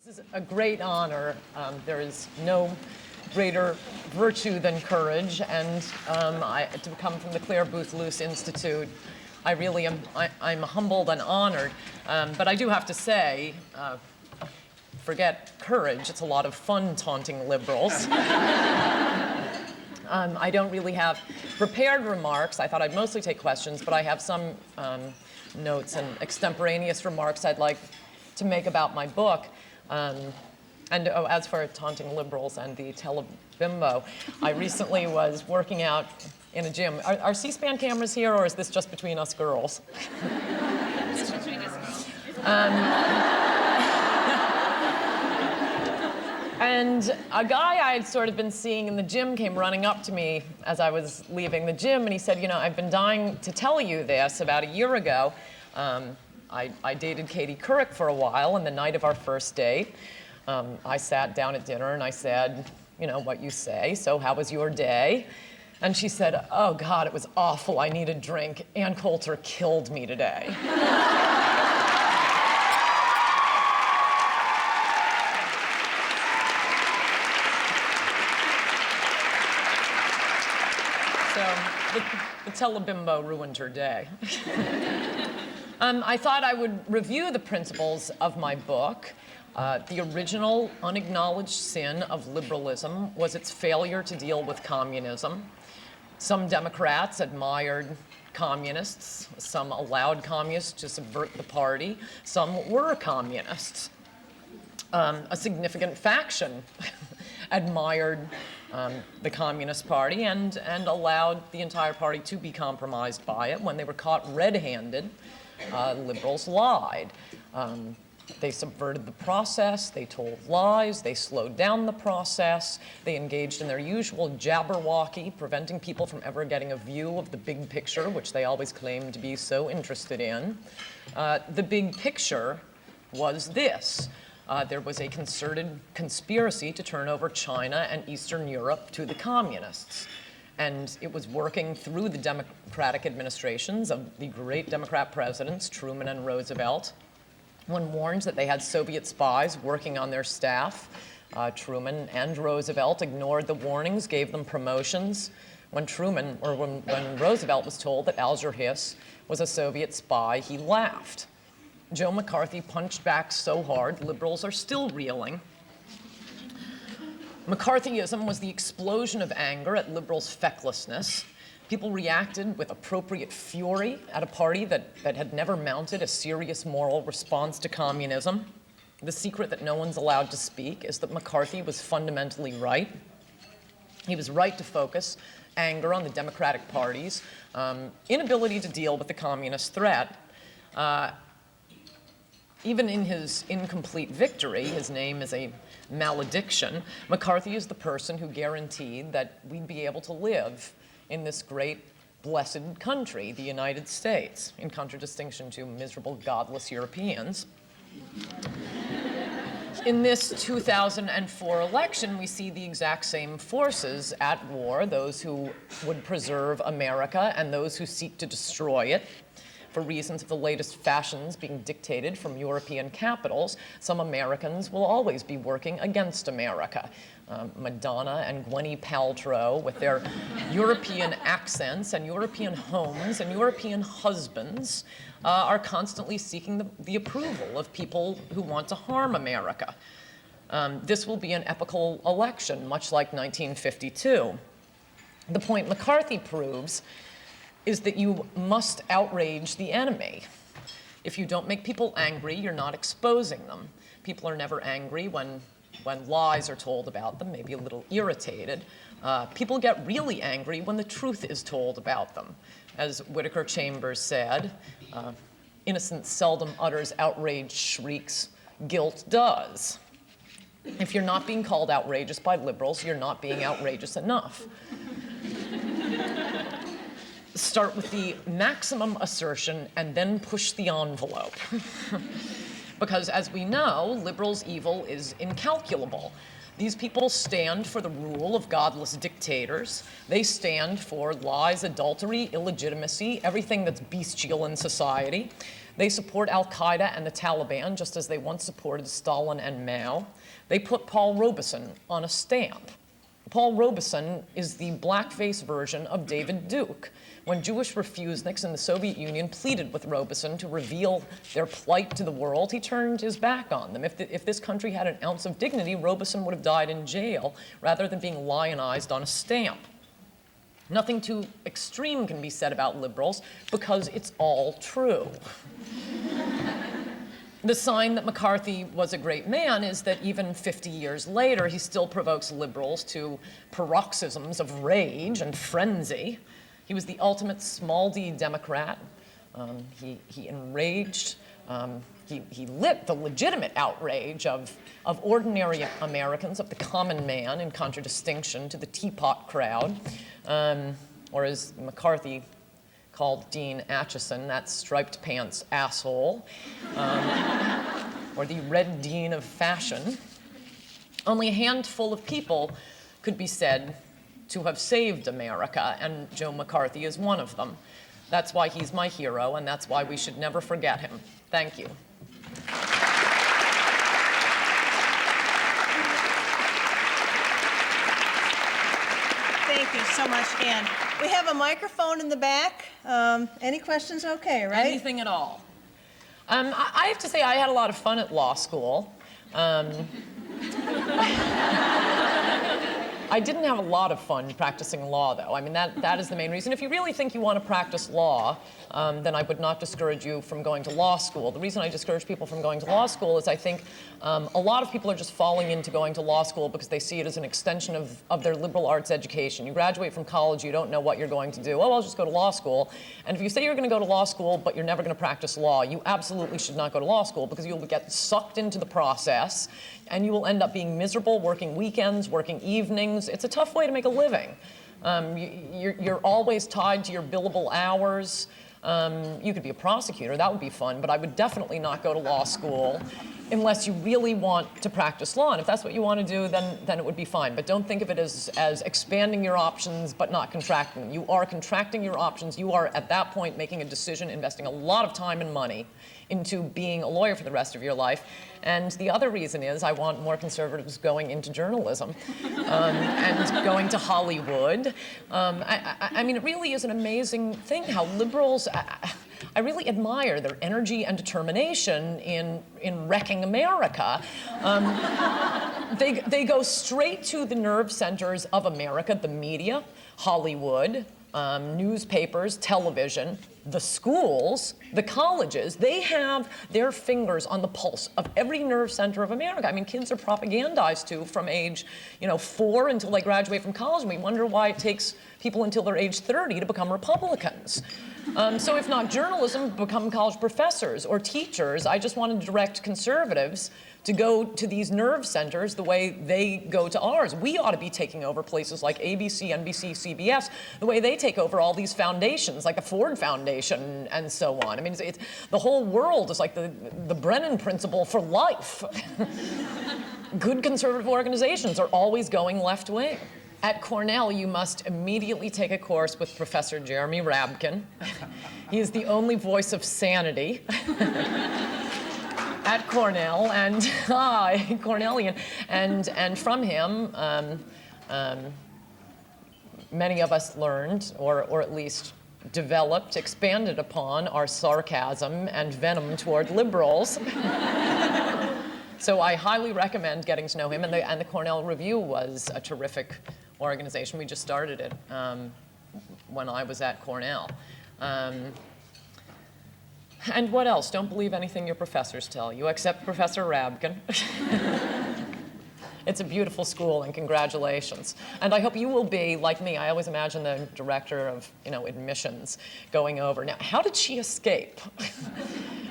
This is a great honor. There is no greater virtue than courage, and to come from the Clare, Boothe, Luce Institute, I really am. I'm humbled and honored. But I do have to say, forget courage. It's a lot of fun taunting liberals. I don't really have prepared remarks. I thought I'd mostly take questions, but I have some notes and extemporaneous remarks I'd like to make about my book. As for taunting liberals and the telebimbo, I recently was working out in a gym. Are C-SPAN cameras here, or is this just between us girls? It's between us girls. And a guy I had sort of been seeing in the gym came running up to me as I was leaving the gym, and he said, "You know, I've been dying to tell you this. About a year ago, I dated Katie Couric for a while, and the night of our first date, I sat down at dinner and I said, you know, what you say, so how was your day?" And she said, "Oh God, it was awful, I need a drink. Ann Coulter killed me today." So the telebimbo ruined her day. I thought I would review the principles of my book. The original unacknowledged sin of liberalism was its failure to deal with communism. Some Democrats admired communists. Some allowed communists to subvert the party. Some were communists. A significant faction admired the Communist Party and allowed the entire party to be compromised by it. When they were caught red-handed, liberals lied. They subverted the process, they told lies, they slowed down the process, they engaged in their usual jabberwocky, preventing people from ever getting a view of the big picture, which they always claimed to be so interested in. The big picture was this. There was a concerted conspiracy to turn over China and Eastern Europe to the communists. And it was working through the Democratic administrations of the great Democrat presidents, Truman and Roosevelt. When warned that they had Soviet spies working on their staff, Truman and Roosevelt ignored the warnings, gave them promotions. When Roosevelt was told that Alger Hiss was a Soviet spy, he laughed. Joe McCarthy punched back so hard, liberals are still reeling. McCarthyism was the explosion of anger at liberals' fecklessness. People reacted with appropriate fury at a party that had never mounted a serious moral response to communism. The secret that no one's allowed to speak is that McCarthy was fundamentally right. He was right to focus anger on the Democratic Party's inability to deal with the communist threat. Even in his incomplete victory, his name is a malediction, McCarthy is the person who guaranteed that we'd be able to live in this great, blessed country, the United States, in contradistinction to miserable, godless Europeans. In this 2004 election, we see the exact same forces at war, those who would preserve America and those who seek to destroy it. For reasons of the latest fashions being dictated from European capitals, some Americans will always be working against America. Madonna and Gwyneth Paltrow, with their European accents and European homes and European husbands, are constantly seeking the approval of people who want to harm America. This will be an epochal election, much like 1952. The point McCarthy proves is that you must outrage the enemy. If you don't make people angry, you're not exposing them. People are never angry when lies are told about them, maybe a little irritated. People get really angry when the truth is told about them. As Whittaker Chambers said, innocence seldom utters outraged shrieks, guilt does. If you're not being called outrageous by liberals, you're not being outrageous enough. Start with the maximum assertion and then push the envelope. Because as we know, liberals' evil is incalculable. These people stand for the rule of godless dictators. They stand for lies, adultery, illegitimacy, everything that's bestial in society. They support al-Qaeda and the Taliban, just as they once supported Stalin and Mao. They put Paul Robeson on a stamp. Paul Robeson is the blackface version of David Duke. When Jewish refuseniks in the Soviet Union pleaded with Robeson to reveal their plight to the world, he turned his back on them. If this country had an ounce of dignity, Robeson would have died in jail rather than being lionized on a stamp. Nothing too extreme can be said about liberals because it's all true. The sign that McCarthy was a great man is that even 50 years later, he still provokes liberals to paroxysms of rage and frenzy. He was the ultimate small d Democrat. He enraged, he lit the legitimate outrage of ordinary Americans, of the common man, in contradistinction to the teapot crowd, or as McCarthy called Dean Acheson, that striped pants asshole, or the red dean of fashion. Only a handful of people could be said to have saved America, and Joe McCarthy is one of them. That's why he's my hero, and that's why we should never forget him. Thank you. Thank you so much, Ann. We have a microphone in the back. Any questions? Okay, right? Anything at all. I have to say I had a lot of fun at law school. I didn't have a lot of fun practicing law, though. I mean, that is the main reason. If you really think you want to practice law, then I would not discourage you from going to law school. The reason I discourage people from going to law school is I think a lot of people are just falling into going to law school because they see it as an extension of their liberal arts education. You graduate from college, you don't know what you're going to do. Oh, I'll just go to law school. And if you say you're going to go to law school, but you're never going to practice law, you absolutely should not go to law school because you'll get sucked into the process and you will end up being miserable, working weekends, working evenings. It's a tough way to make a living. You're always tied to your billable hours. You could be a prosecutor, that would be fun, but I would definitely not go to law school unless you really want to practice law. And if that's what you want to do, then it would be fine. But don't think of it as expanding your options but not contracting them. You are contracting your options. You are, at that point, making a decision, investing a lot of time and money into being a lawyer for the rest of your life. And the other reason is I want more conservatives going into journalism and going to Hollywood. I mean, it really is an amazing thing how liberals, I really admire their energy and determination in wrecking America. They go straight to the nerve centers of America, the media, Hollywood, newspapers, television, the schools, the colleges. They have their fingers on the pulse of every nerve center of America. I mean, kids are propagandized to from age, 4 until they graduate from college, and we wonder why it takes people until they're age 30 to become Republicans. So if not journalism, become college professors or teachers. I just want to direct conservatives to go to these nerve centers the way they go to ours. We ought to be taking over places like ABC, NBC, CBS, the way they take over all these foundations, like the Ford Foundation and so on. I mean, it's the whole world is like the Brennan principle for life. Good conservative organizations are always going left wing. At Cornell, you must immediately take a course with Professor Jeremy Rabkin. He is the only voice of sanity at Cornell, and Cornellian, and from him, many of us learned, or at least developed, expanded upon our sarcasm and venom toward liberals. So I highly recommend getting to know him, and the Cornell Review was a terrific organization. We just started it when I was at Cornell. And what else? Don't believe anything your professors tell you, except Professor Rabkin. It's a beautiful school, and congratulations. And I hope you will be, like me, I always imagine the director of admissions going over. Now, how did she escape?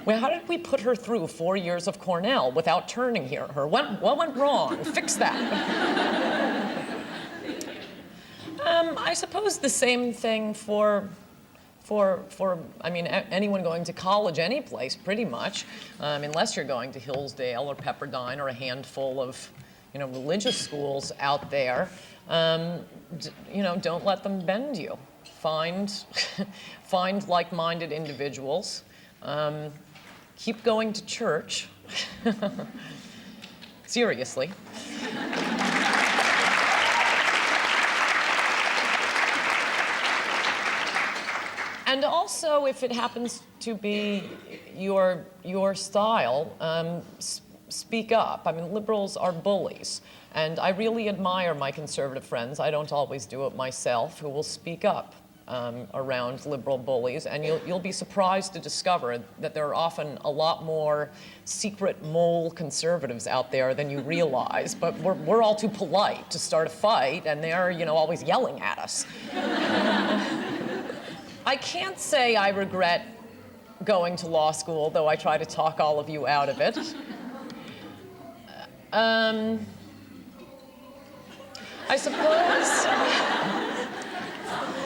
Well, how did we put her through 4 years of Cornell without turning her? What went wrong? Fix that. I suppose the same thing for anyone going to college any place, pretty much, unless you're going to Hillsdale or Pepperdine or a handful of religious schools out there. Don't let them bend you. Find like-minded individuals. keep going to church. Seriously. And also, if it happens to be your style, speak up. I mean, liberals are bullies. And I really admire my conservative friends, I don't always do it myself, who will speak up around liberal bullies. And you'll be surprised to discover that there are often a lot more secret mole conservatives out there than you realize. But we're all too polite to start a fight, and they're, always yelling at us. I can't say I regret going to law school, though I try to talk all of you out of it. I suppose.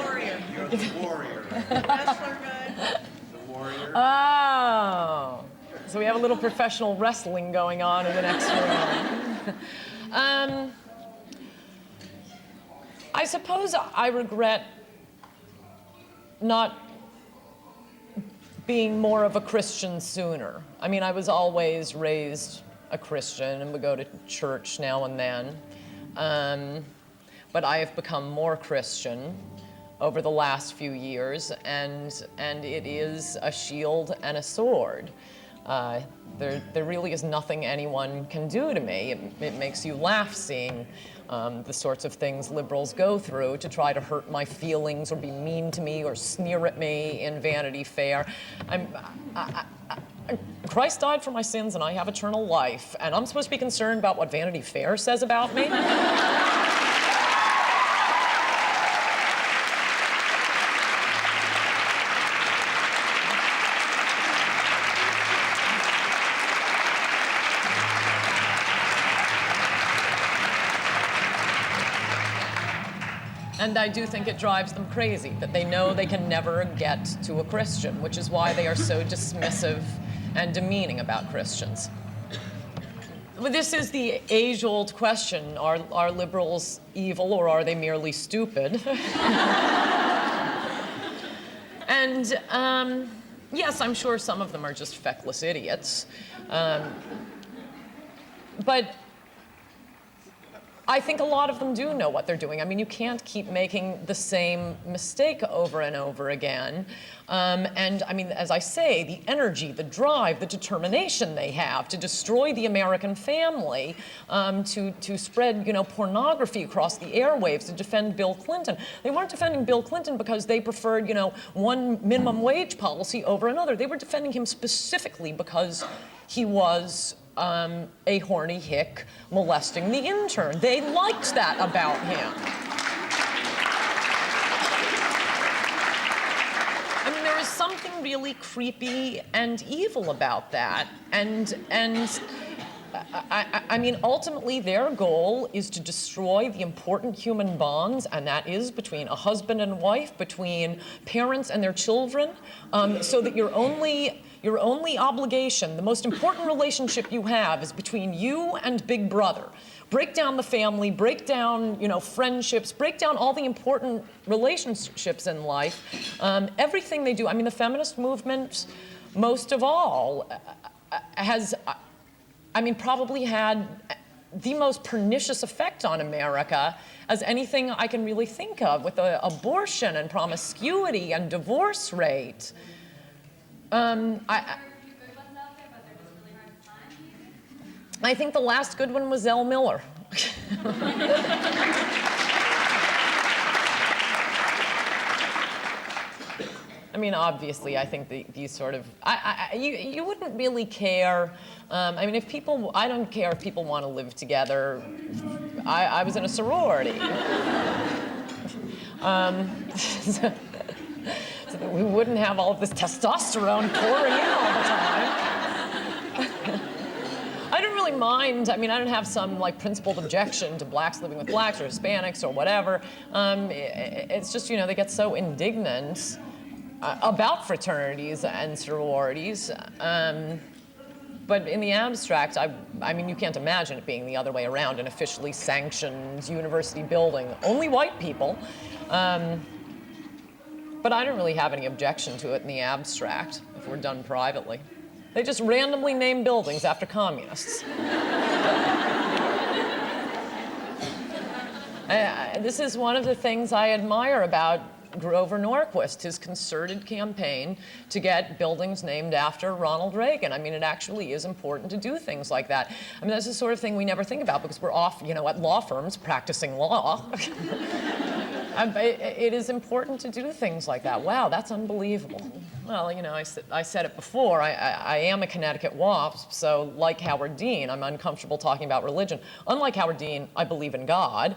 Warrior. You're the warrior. Wrestler guy. The warrior. Oh, so we have a little professional wrestling going on in the next room. I suppose I regret not being more of a Christian sooner. I mean, I was always raised a Christian and would go to church now and then. But I have become more Christian over the last few years, and it is a shield and a sword. There really is nothing anyone can do to me. It makes you laugh seeing the sorts of things liberals go through to try to hurt my feelings or be mean to me or sneer at me in Vanity Fair. Christ died for my sins and I have eternal life, and I'm supposed to be concerned about what Vanity Fair says about me? And I do think it drives them crazy that they know they can never get to a Christian, which is why they are so dismissive and demeaning about Christians. Well, this is the age-old question, are liberals evil or are they merely stupid? And yes, I'm sure some of them are just feckless idiots. But I think a lot of them do know what they're doing. I mean, you can't keep making the same mistake over and over again. And I mean, as I say, the energy, the drive, the determination they have to destroy the American family, to spread, pornography across the airwaves, to defend Bill Clinton. They weren't defending Bill Clinton because they preferred, one minimum wage policy over another. They were defending him specifically because he was a horny hick molesting the intern. They liked that about him. I mean, there is something really creepy and evil about that. And I mean, ultimately, their goal is to destroy the important human bonds, and that is between a husband and wife, between parents and their children, so that your only obligation, the most important relationship you have, is between you and Big Brother. Break down the family, break down, friendships, break down all the important relationships in life. Everything they do, I mean, the feminist movement, most of all, has, probably had the most pernicious effect on America as anything I can really think of, with abortion and promiscuity and divorce rate. I think the last good one was Elle Miller. I mean, obviously, I think these sort of, you wouldn't really care. I don't care if people want to live together. I was in a sorority. So that we wouldn't have all of this testosterone pouring in all the time. I don't really mind. I don't have some principled objection to blacks living with blacks or Hispanics or whatever. It's just, they get so indignant about fraternities and sororities. But in the abstract, you can't imagine it being the other way around, an officially sanctioned university building. Only white people. But I don't really have any objection to it in the abstract, if we're done privately. They just randomly name buildings after communists. This is one of the things I admire about Grover Norquist, his concerted campaign to get buildings named after Ronald Reagan. I mean, it actually is important to do things like that. I mean, that's the sort of thing we never think about because we're off, you know, at law firms practicing law. It is important to do things like that. Wow, that's unbelievable. Well, you know, I said it before, I am a Connecticut WASP, so like Howard Dean, I'm uncomfortable talking about religion. Unlike Howard Dean, I believe in God.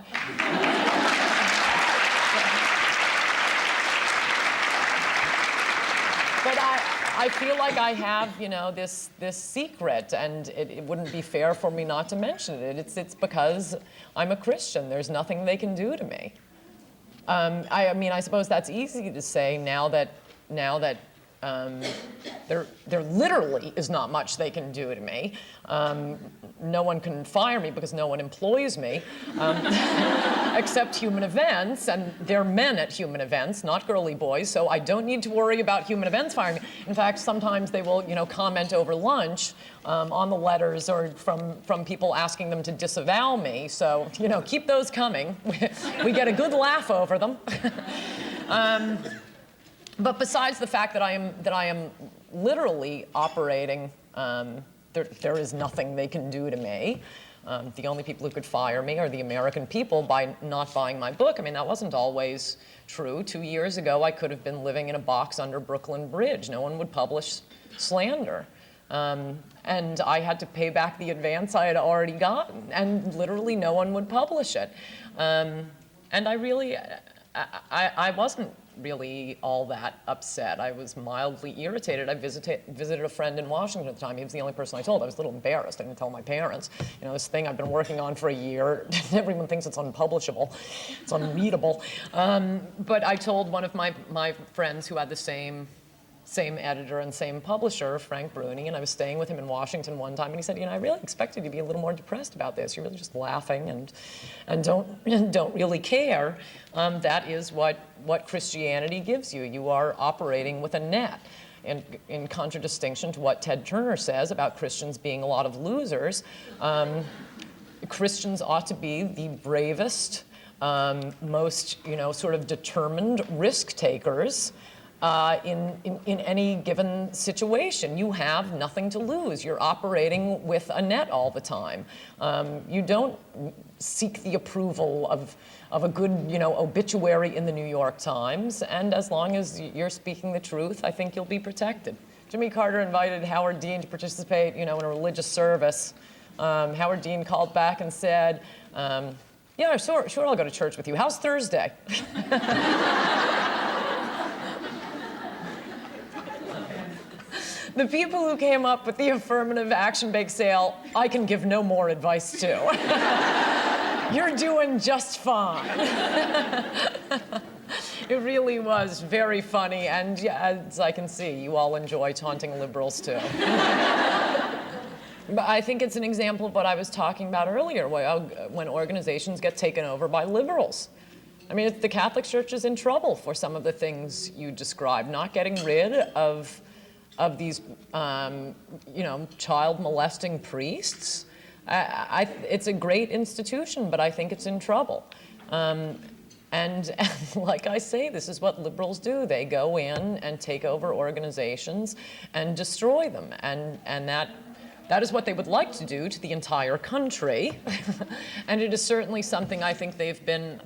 But I feel like I have, you know, this secret, and it wouldn't be fair for me not to mention it. It's because I'm a Christian. There's nothing they can do to me. I mean, I suppose that's easy to say now that there literally is not much they can do to me. No one can fire me because no one employs me, except Human Events, and they're men at Human Events, not girly boys, so I don't need to worry about Human Events firing me. In fact, sometimes they will, you know, comment over lunch on the letters or from people asking them to disavow me, so, you know, keep those coming. We get a good laugh over them. But besides the fact that I am literally operating, there is nothing they can do to me. The only people who could fire me are the American people by not buying my book. I mean, that wasn't always true. 2 years ago, I could have been living in a box under Brooklyn Bridge. No one would publish slander. And I had to pay back the advance I had already gotten, and literally no one would publish it. And I wasn't really all that upset. I was mildly irritated. I visited a friend in Washington at the time. He was the only person I told. I was a little embarrassed. I didn't tell my parents. You know, this thing I've been working on for a year. Everyone thinks it's unpublishable. It's unreadable. But I told one of my friends who had the same editor and same publisher, Frank Bruni, and I was staying with him in Washington one time, and he said, you know, I really expected you to be a little more depressed about this. You're really just laughing and don't really care. That is what Christianity gives you. You are operating with a net. And in contradistinction to what Ted Turner says about Christians being a lot of losers, Christians ought to be the bravest, most, you know, sort of determined risk takers in any given situation. You have nothing to lose. You're operating with a net all the time. You don't seek the approval of a good, you know, obituary in the New York Times, and as long as you're speaking the truth, I think you'll be protected. Jimmy Carter invited Howard Dean to participate, you know, in a religious service. Howard Dean called back and said, yeah, sure, I'll go to church with you. How's Thursday? The people who came up with the affirmative action bake sale, I can give no more advice to. You're doing just fine. It really was very funny, and yeah, as I can see, you all enjoy taunting liberals too. But I think it's an example of what I was talking about earlier, when organizations get taken over by liberals. I mean, the Catholic Church is in trouble for some of the things you described, not getting rid of these, you know, child molesting priests. It's a great institution, but I think it's in trouble. And like I say, this is what liberals do. They go in and take over organizations and destroy them. And that is what they would like to do to the entire country. And it is certainly something I think they've been,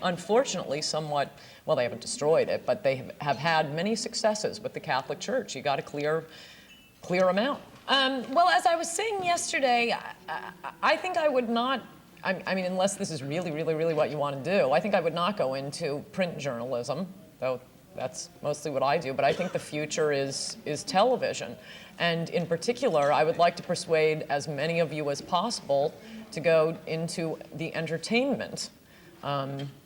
unfortunately, somewhat, well, they haven't destroyed it, but they have had many successes with the Catholic Church. You got to clear them out. Well, as I was saying yesterday, I think I would not, I mean, unless this is really, really, really what you want to do, I think I would not go into print journalism, though that's mostly what I do, but I think the future is television. And in particular, I would like to persuade as many of you as possible to go into the entertainment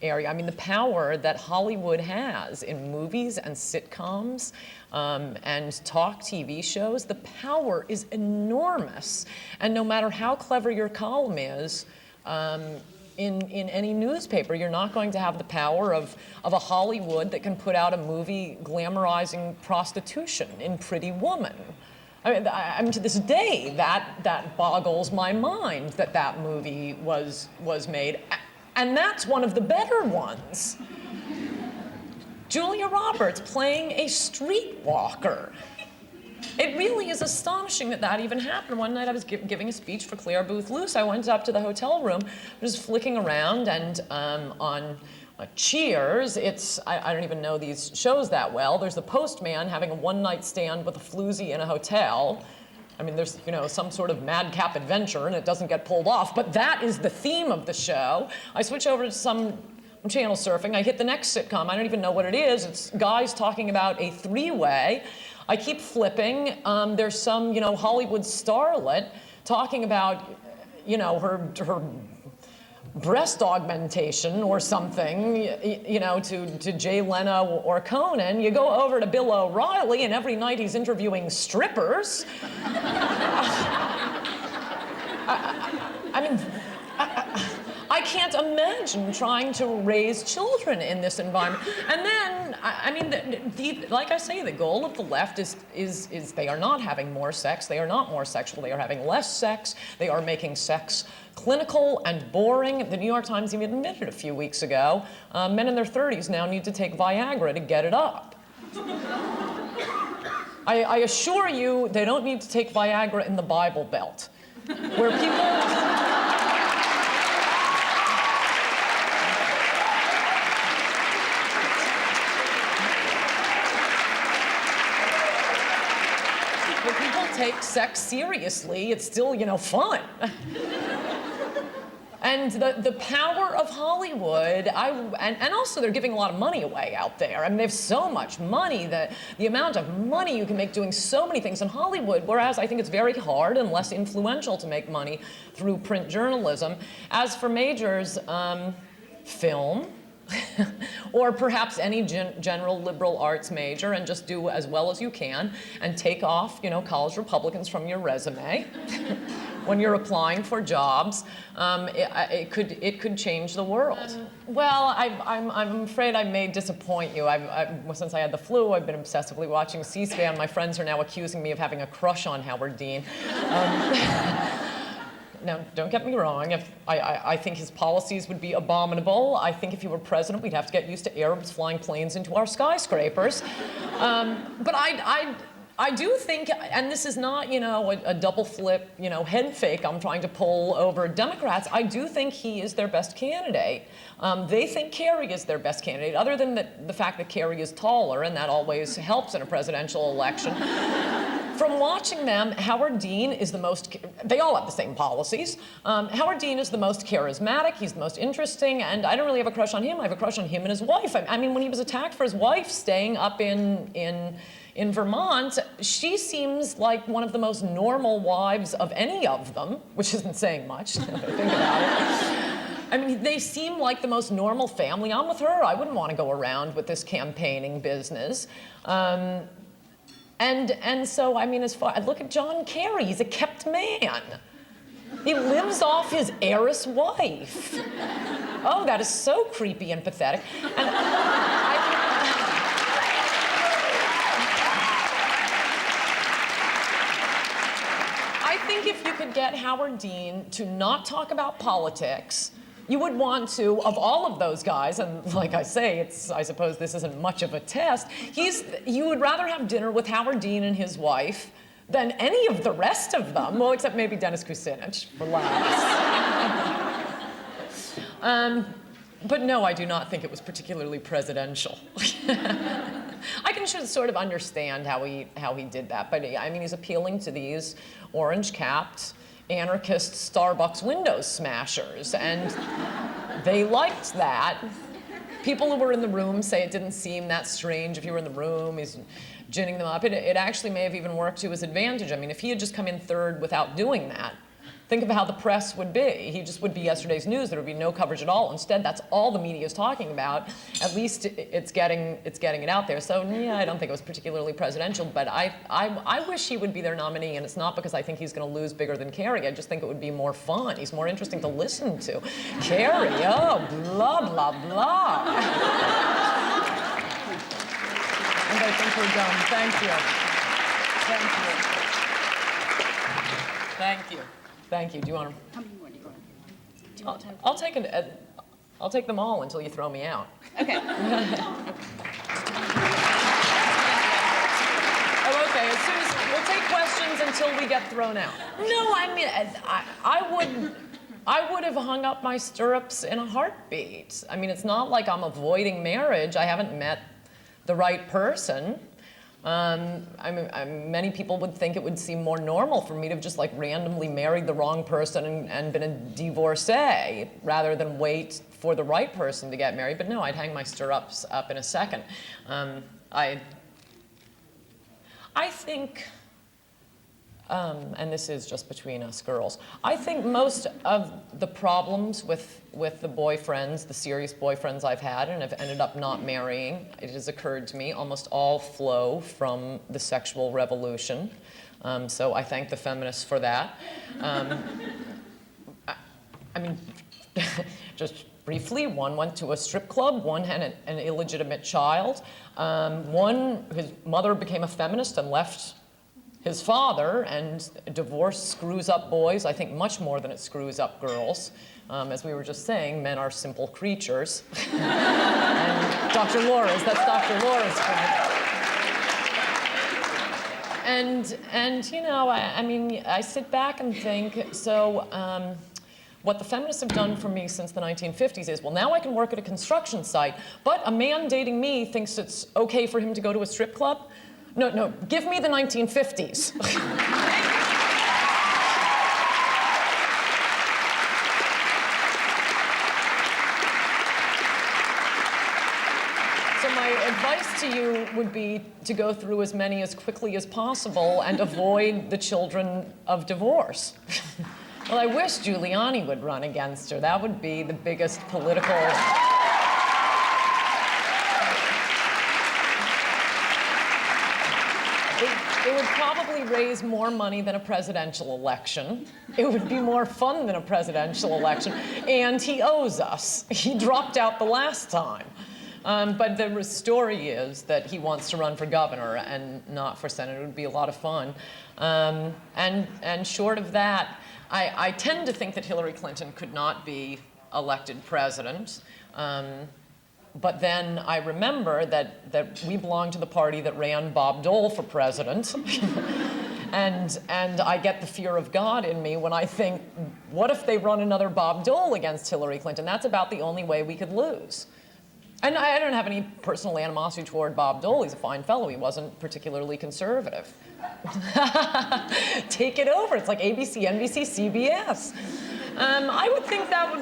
area. I mean, the power that Hollywood has in movies and sitcoms and talk TV shows, the power is enormous. And no matter how clever your column is, in any newspaper, you're not going to have the power of a Hollywood that can put out a movie glamorizing prostitution in Pretty Woman. I mean, to this day, that boggles my mind that that movie was made, and that's one of the better ones. Julia Roberts playing a streetwalker. It really is astonishing that that even happened. One night I was giving a speech for Clare, Boothe, Luce. I went up to the hotel room, was flicking around, and on Cheers, I don't even know these shows that well. There's the postman having a one-night stand with a floozy in a hotel. I mean, there's, some sort of madcap adventure, and it doesn't get pulled off, but that is the theme of the show. I switch over to some channel surfing. I hit the next sitcom. I don't even know what it is. It's guys talking about a three-way. I keep flipping. There's some, Hollywood starlet talking about, her breast augmentation or something, to Jay Leno or Conan. You go over to Bill O'Reilly, and every night he's interviewing strippers. I can't imagine trying to raise children in this environment. And then, like I say, the goal of the left is they are not having more sex. They are not more sexual. They are having less sex. They are making sex clinical and boring. The New York Times even admitted a few weeks ago, men in their 30s now need to take Viagra to get it up. I assure you, they don't need to take Viagra in the Bible Belt, where people take sex seriously. It's still, fun. And the power of Hollywood, and also they're giving a lot of money away out there. I mean, they have so much money, the amount of money you can make doing so many things in Hollywood, whereas I think it's very hard and less influential to make money through print journalism. As for majors, film, or perhaps any general liberal arts major, and just do as well as you can and take off, college Republicans from your resume when you're applying for jobs. It could change the world. Well, I'm afraid I may disappoint you. Since I had the flu, I've been obsessively watching C-SPAN. My friends are now accusing me of having a crush on Howard Dean. Now, don't get me wrong. I think his policies would be abominable. I think if he were president, we'd have to get used to Arabs flying planes into our skyscrapers. But I do think, and this is not, a double flip, head fake I'm trying to pull over Democrats. I do think he is their best candidate. They think Kerry is their best candidate, other than the fact that Kerry is taller, and that always helps in a presidential election. From watching them, Howard Dean is the most, they all have the same policies. Howard Dean is the most charismatic, he's the most interesting, and I don't really have a crush on him. I have a crush on him and his wife. I mean, when he was attacked for his wife staying up in Vermont, she seems like one of the most normal wives of any of them, which isn't saying much, if I think about it. I mean, they seem like the most normal family. I'm with her. I wouldn't want to go around with this campaigning business. And so, I mean, look at John Kerry. He's a kept man. He lives off his heiress wife. Oh, that is so creepy and pathetic. And I think if you could get Howard Dean to not talk about politics, you would want to, of all of those guys, and like I say, I suppose this isn't much of a test, you would rather have dinner with Howard Dean and his wife than any of the rest of them, well, except maybe Dennis Kucinich, for laughs. But no, I do not think it was particularly presidential. I can sort of understand how he did that, but I mean, he's appealing to these orange-capped anarchist Starbucks window smashers, and they liked that. People who were in the room say it didn't seem that strange if you were in the room. He's ginning them up. It actually may have even worked to his advantage. I mean, if he had just come in third without doing that, think of how the press would be. He just would be yesterday's news. There would be no coverage at all. Instead, that's all the media is talking about. At least it's getting it out there. So yeah, I don't think it was particularly presidential, but I wish he would be their nominee, and it's not because I think he's going to lose bigger than Kerry. I just think it would be more fun. He's more interesting to listen to. Kerry, oh, blah, blah, blah. And I think we're done. Thank you. Thank you. Thank you. Thank you. Do you want to? How many more do you want? Do you want time? I'll take them all until you throw me out. Okay. Oh, okay. As soon as we'll take questions until we get thrown out. No, I mean, I would have hung up my stirrups in a heartbeat. I mean, it's not like I'm avoiding marriage. I haven't met the right person. Many people would think it would seem more normal for me to have just like randomly married the wrong person and been a divorcee rather than wait for the right person to get married. But no, I'd hang my stirrups up in a second. I think, and this is just between us girls, I think most of the problems with the boyfriends, the serious boyfriends I've had and have ended up not marrying, it has occurred to me, almost all flow from the sexual revolution. So I thank the feminists for that. I mean, just briefly, one went to a strip club, one had an illegitimate child, his mother became a feminist and left his father, and divorce screws up boys, I think much more than it screws up girls. As we were just saying, men are simple creatures. And that's Dr. Laura's point. And you know, I mean, I sit back and think, so what the feminists have done for me since the 1950s is, well, now I can work at a construction site, but a man dating me thinks it's okay for him to go to a strip club? No, give me the 1950s. So my advice to you would be to go through as many as quickly as possible and avoid the children of divorce. Well, I wish Giuliani would run against her. That would be the biggest political... It would probably raise more money than a presidential election. It would be more fun than a presidential election. And he owes us. He dropped out the last time. But the story is that he wants to run for governor and not for Senate. It would be a lot of fun. And short of that, I tend to think that Hillary Clinton could not be elected president. But then I remember that we belong to the party that ran Bob Dole for president. and I get the fear of God in me when I think, what if they run another Bob Dole against Hillary Clinton? That's about the only way we could lose. And I don't have any personal animosity toward Bob Dole. He's a fine fellow. He wasn't particularly conservative. Take it over. It's like ABC, NBC, CBS. I would think that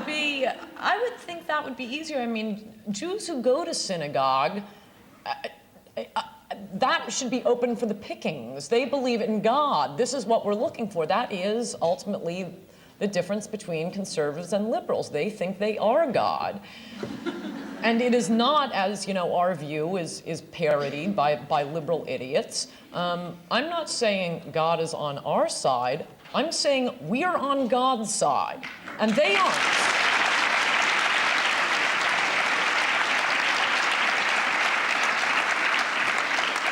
would be easier. I mean, Jews who go to synagogue, that should be open for the pickings. They believe in God. This is what we're looking for. That is ultimately the difference between conservatives and liberals. They think they are God. And it is not, as you know, our view is parodied by liberal idiots. I'm not saying God is on our side. I'm saying we're on God's side, and they aren't.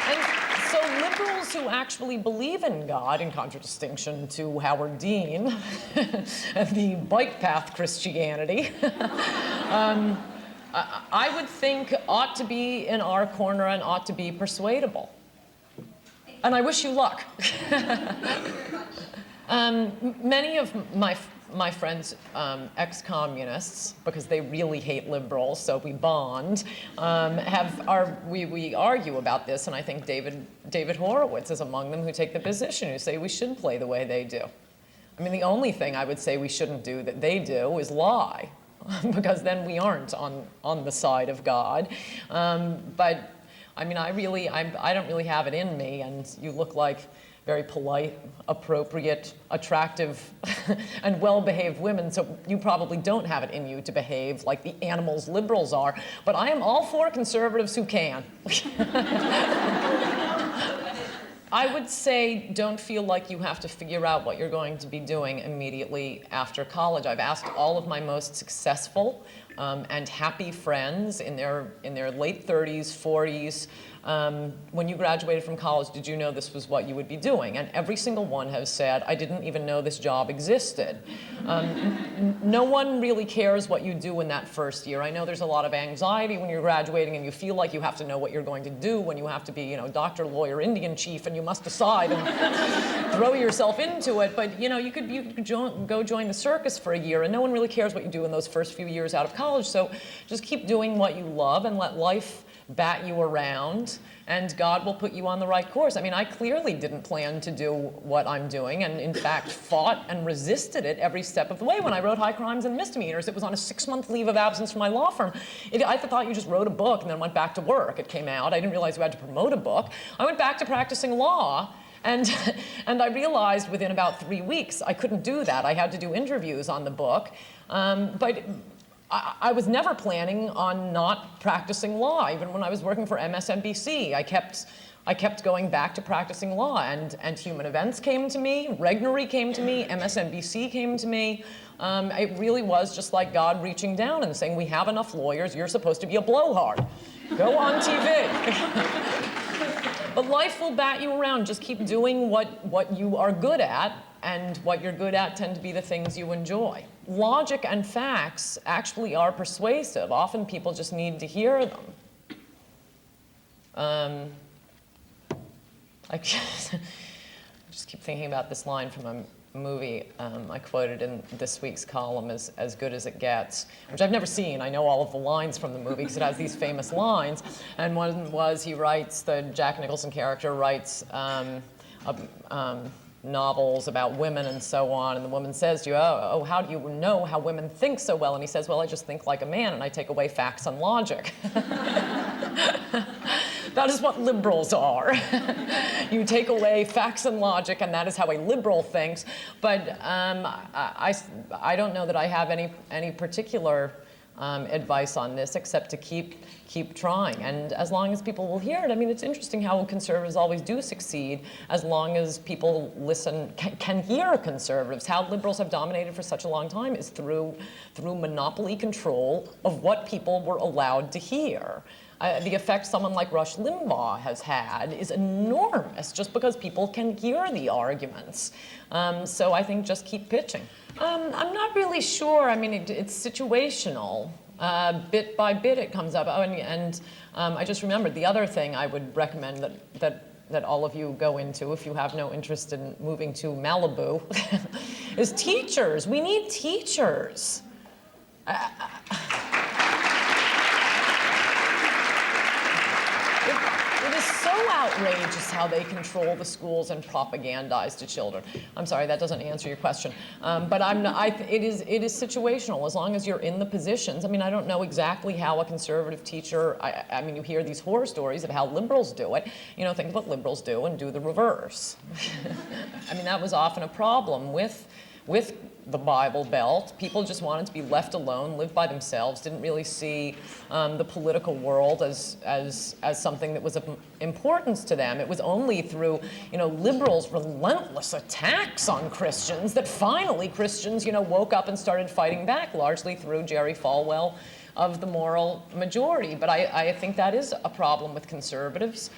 And so liberals who actually believe in God, in contradistinction to Howard Dean and the bike path Christianity, I would think ought to be in our corner and ought to be persuadable. And I wish you luck. Many of my friends, ex-communists, because they really hate liberals, so we bond, we argue about this, and I think David Horowitz is among them who take the position, who say we should play the way they do. I mean, the only thing I would say we shouldn't do that they do is lie, because then we aren't on the side of God. But I mean, I don't really have it in me, and you look like very polite, appropriate, attractive, and well-behaved women, so you probably don't have it in you to behave like the animals liberals are, but I am all for conservatives who can. I would say don't feel like you have to figure out what you're going to be doing immediately after college. I've asked all of my most successful and happy friends in their late 30s, 40s. When you graduated from college, did you know this was what you would be doing? And every single one has said, I didn't even know this job existed. No one really cares what you do in that first year. I know there's a lot of anxiety when you're graduating and you feel like you have to know what you're going to do, when you have to be, you know, doctor, lawyer, Indian chief, and you must decide and throw yourself into it. But, you know, you could go join the circus for a year, and no one really cares what you do in those first few years out of college. So just keep doing what you love and let life bat you around, and God will put you on the right course. I mean, I clearly didn't plan to do what I'm doing, and in fact fought and resisted it every step of the way. When I wrote High Crimes and Misdemeanors, it was on a 6-month leave of absence from my law firm. I thought you just wrote a book and then went back to work. It came out. I didn't realize you had to promote a book. I went back to practicing law, and I realized within about 3 weeks I couldn't do that. I had to do interviews on the book, but I was never planning on not practicing law. Even when I was working for MSNBC, I kept going back to practicing law, and Human Events came to me, Regnery came to me, MSNBC came to me. It really was just like God reaching down and saying, we have enough lawyers, you're supposed to be a blowhard. Go on TV. But life will bat you around. Just keep doing what you are good at, and what you're good at tend to be the things you enjoy. Logic and facts actually are persuasive. Often people just need to hear them. I just keep thinking about this line from a movie I quoted in this week's column, as Good as It Gets, which I've never seen. I know all of the lines from the movie because it has these famous lines. And one was, the Jack Nicholson character writes novels about women and so on, and the woman says to you, oh, how do you know how women think so well? And he says, well, I just think like a man, and I take away facts and logic. That is what liberals are. You take away facts and logic, and that is how a liberal thinks. But I don't know that I have any particular advice on this, except to keep trying. And as long as people will hear it, I mean, it's interesting how conservatives always do succeed as long as people listen, can hear conservatives. How liberals have dominated for such a long time is through monopoly control of what people were allowed to hear. The effect someone like Rush Limbaugh has had is enormous, just because people can hear the arguments. So I think just keep pitching. I'm not really sure. I mean, it's situational. Bit by bit it comes up. Oh, and I just remembered the other thing I would recommend that all of you go into if you have no interest in moving to Malibu is teachers. We need teachers. It is so outrageous how they control the schools and propagandize to children. I'm sorry, that doesn't answer your question. But it is situational. As long as you're in the positions. I mean, I don't know exactly how a conservative teacher, I mean, you hear these horror stories of how liberals do it. You know, think of what liberals do and do the reverse. I mean, that was often a problem with the Bible Belt. People just wanted to be left alone, live by themselves, didn't really see the political world as something that was of importance to them. It was only through, liberals' relentless attacks on Christians that finally Christians, woke up and started fighting back, largely through Jerry Falwell of the Moral Majority. But I think that is a problem with conservatives.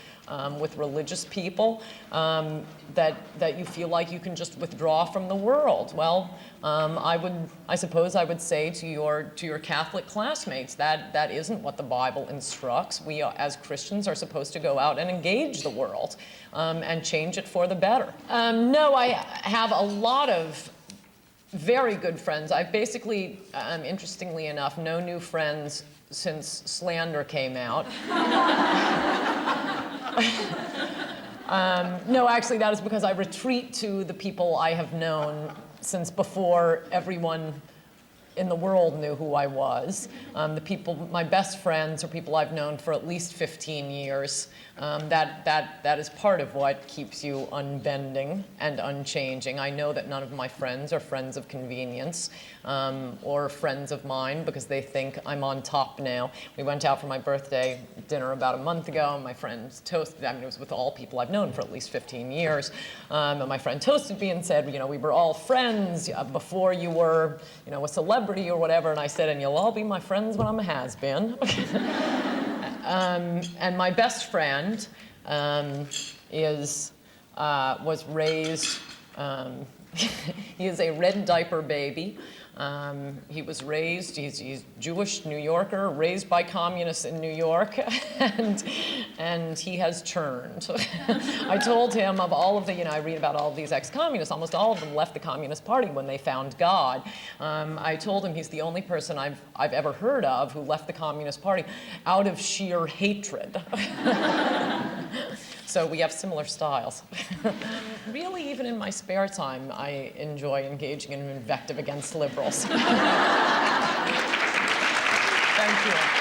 With religious people, that you feel like you can just withdraw from the world. Well, I suppose I would say to your Catholic classmates that isn't what the Bible instructs. We as Christians are supposed to go out and engage the world and change it for the better. No, I have a lot of very good friends. I've basically, interestingly enough, no new friends since Slander came out. No, actually, that is because I retreat to the people I have known since before everyone in the world knew who I was. The people, my best friends, are people I've known for at least 15 years. That is part of what keeps you unbending and unchanging. I know that none of my friends are friends of convenience or friends of mine because they think I'm on top now. We went out for my birthday dinner about a month ago. My friend toasted, it was with all people I've known for at least 15 years. And my friend toasted me and said, we were all friends before you were, a celebrity. celebrity or whatever, and I said, and you'll all be my friends when I'm a has-been. And my best friend was raised, he is a red diaper baby. He was raised, he's Jewish New Yorker, raised by communists in New York, and he has turned. I told him of all of the, I read about all of these ex-communists, almost all of them left the Communist Party when they found God. I told him he's the only person I've ever heard of who left the Communist Party out of sheer hatred. So we have similar styles. Really, even in my spare time, I enjoy engaging in invective against liberals. Thank you.